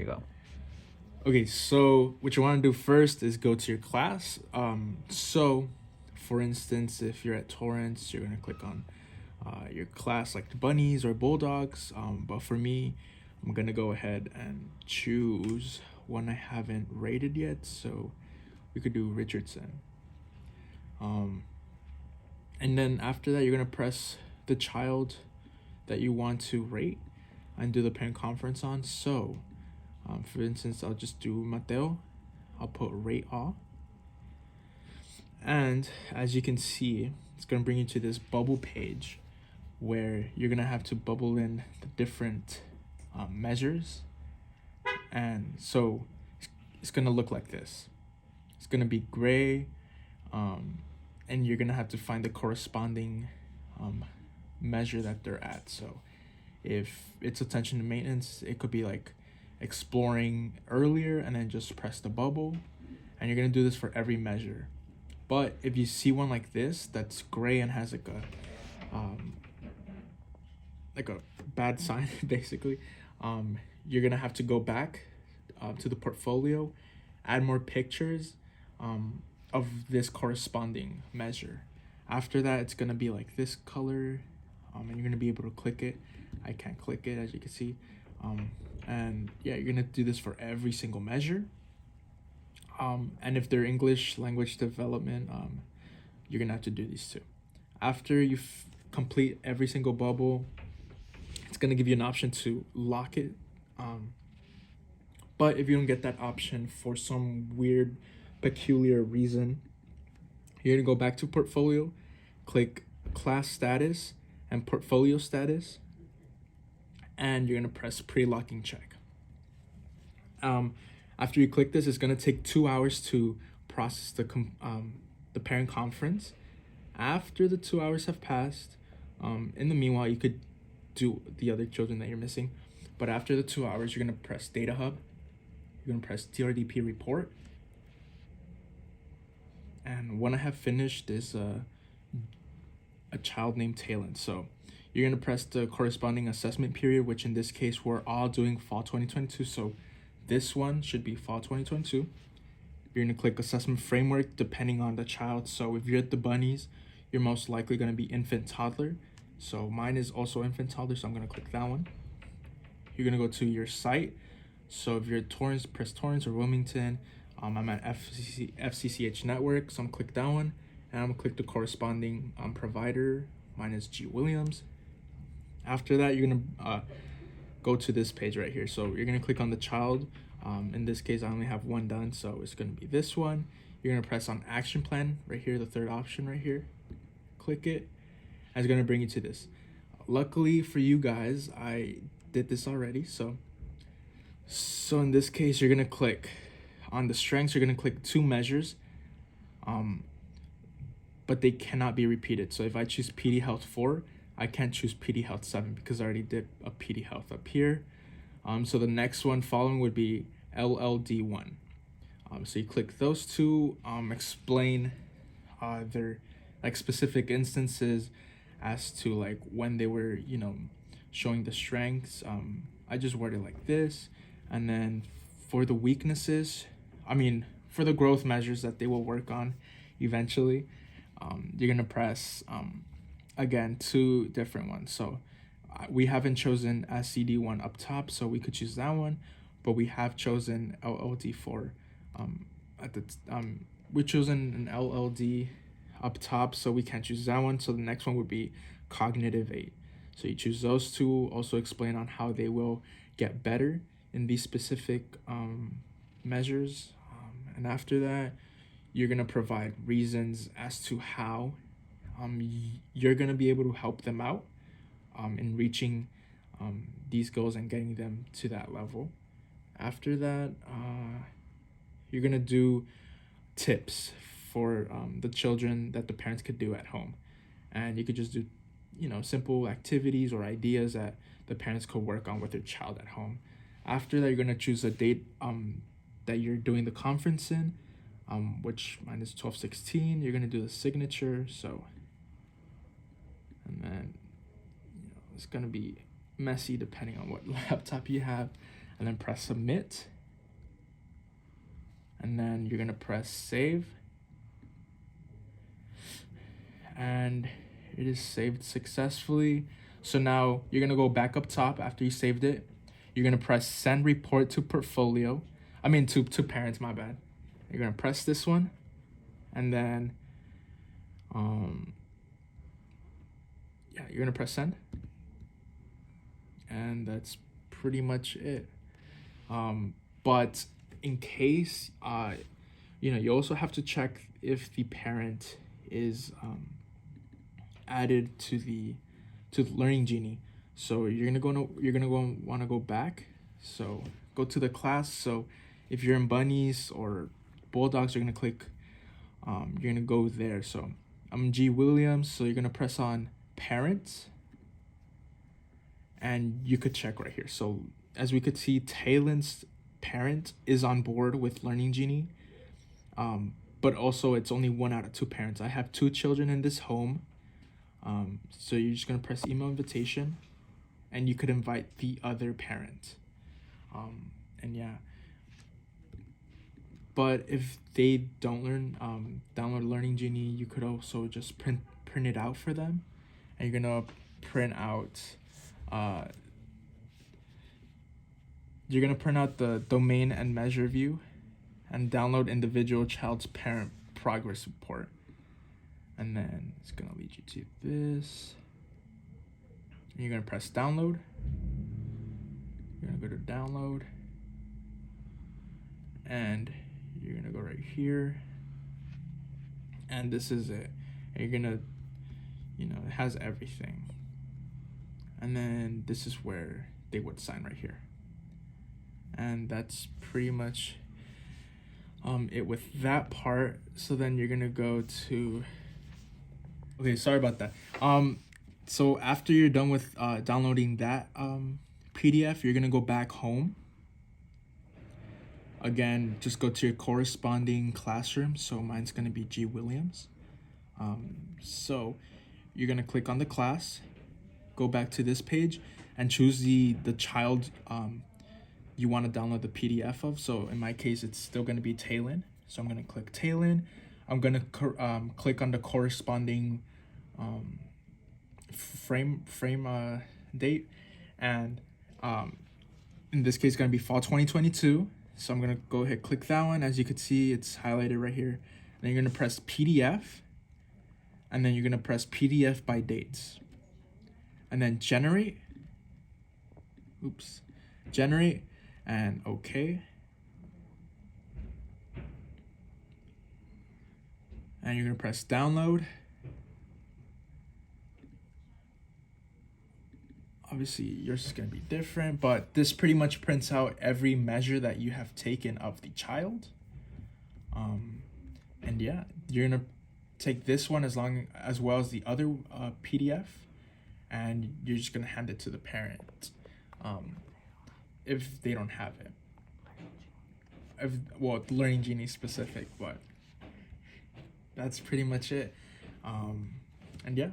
you go. Okay, so what you want to do first is go to your class. So for instance, if you're at Torrance, you're going to click on your class like the bunnies or bulldogs. But for me, I'm going to go ahead and choose one I haven't rated yet. So we could do Richardson. Um, and then after that, you're going to press the child that you want to rate and do the parent conference on. So for instance, I'll just do Mateo. I'll put rate all. And as you can see, it's going to bring you to this bubble page where you're going to have to bubble in the different measures. And so it's going to look like this. It's going to be gray, and you're going to have to find the corresponding measure that they're at. So if it's attention to maintenance, it could be like exploring earlier and then just press the bubble. And you're going to do this for every measure. But if you see one like this that's gray and has like a bad sign basically, you're gonna have to go back to the portfolio, add more pictures of this corresponding measure. After that, it's gonna be like this color, and you're gonna be able to click it. I can't click it, as you can see. And yeah, you're gonna do this for every single measure. And if they're English language development, you're gonna have to do these too. After you complete every single bubble, it's gonna give you an option to lock it. But if you don't get that option for some weird, peculiar reason, you're gonna go back to portfolio, click class status and portfolio status, and you're gonna press pre-locking check. After you click this, it's gonna take 2 hours to process the parent conference. After the 2 hours have passed, in the meanwhile, you could do the other children that you're missing. But after the 2 hours, you're gonna press Data Hub. You're gonna press TRDP report. And when I have finished this, a child named Talon. So you're gonna press the corresponding assessment period, which in this case, we're all doing fall 2022. So this one should be fall 2022. You're gonna click assessment framework depending on the child. So if you're at the bunnies, you're most likely gonna be infant toddler. So mine is also infant toddler, so I'm gonna click that one. You're gonna go to your site. So if you're at Torrance, press Torrance or Wilmington. I'm at FCCH network, so I'm gonna click that one. And I'm gonna click the corresponding provider. Mine is G Williams. After that, you're gonna go to this page right here. So you're gonna click on the child. In this case, I only have one done, so it's gonna be this one. You're gonna press on action plan right here, the third option right here. Click it, and it's gonna bring you to this. Luckily for you guys, I did this already. So in this case, you're gonna click on the strengths. You're gonna click 2 measures, but they cannot be repeated. So if I choose PD Health 4, I can't choose PD Health 7 because I already did a PD Health up here. So the next one following would be LLD1. So you click those 2, explain their like specific instances as to like when they were, showing the strengths. I just worded like this. And then for the weaknesses, for the growth measures that they will work on eventually, you're gonna press, again, 2 different ones. So we haven't chosen SCD1 up top, so we could choose that one, but we have chosen LLD4 we've chosen an LLD up top, so we can't choose that one. So the next one would be cognitive 8. So you choose those 2, also explain on how they will get better in these specific measures. And after that, you're gonna provide reasons as to how you're gonna be able to help them out in reaching these goals and getting them to that level. After that, you're gonna do tips for the children that the parents could do at home. And you could just do, simple activities or ideas that the parents could work on with their child at home. After that, you're gonna choose a date that you're doing the conference in, which mine is 12/16. You're gonna do the signature. So, and then it's gonna be messy depending on what laptop you have. and then press submit. And then you're gonna press save. And it is saved successfully. So now you're gonna go back up top after you saved it. You're gonna press send report to portfolio. To parents, my bad. You're gonna press this one, and then you're gonna press send. And that's pretty much it. But in case you also have to check if the parent is added to the Learning Genie. So you're gonna want to go back. So go to the class. So if you're in bunnies or bulldogs, you're gonna click. You're gonna go there. So I'm G Williams. So you're gonna press on parents, and you could check right here. So as we could see, Taylon's parent is on board with Learning Genie. But also it's only 1 out of 2 parents. I have 2 children in this home. So you're just gonna press email invitation, and you could invite the other parent. And yeah. But if they don't download Learning Genie, you could also just print it out for them, and you're gonna print out. You're gonna print out the domain and measure view, and download individual child's parent progress report. And then it's gonna lead you to this. And you're gonna press download. You're gonna go to download. And you're gonna go right here. And this is it. And you're gonna, it has everything. And then this is where they would sign right here. And that's pretty much it with that part. So then you're gonna go to, okay, sorry about that. So after you're done with downloading that PDF, you're gonna go back home. Again, just go to your corresponding classroom. So mine's gonna be G Williams. So you're gonna click on the class, go back to this page, and choose the child you want to download the PDF of. So in my case, it's still going to be Taylon. So I'm going to click Taylon. I'm going to click on the corresponding frame date, and in this case, it's going to be fall 2022. So I'm going to go ahead, click that one. As you can see, it's highlighted right here. Then you're going to press PDF, and then you're going to press PDF by dates, and then generate. Generate. And okay. And you're gonna press download. Obviously yours is gonna be different, but this pretty much prints out every measure that you have taken of the child. And yeah, you're gonna take this one as well as the other PDF, and you're just gonna hand it to the parent. If they don't have it. Learning Genie specific, but that's pretty much it. And yeah.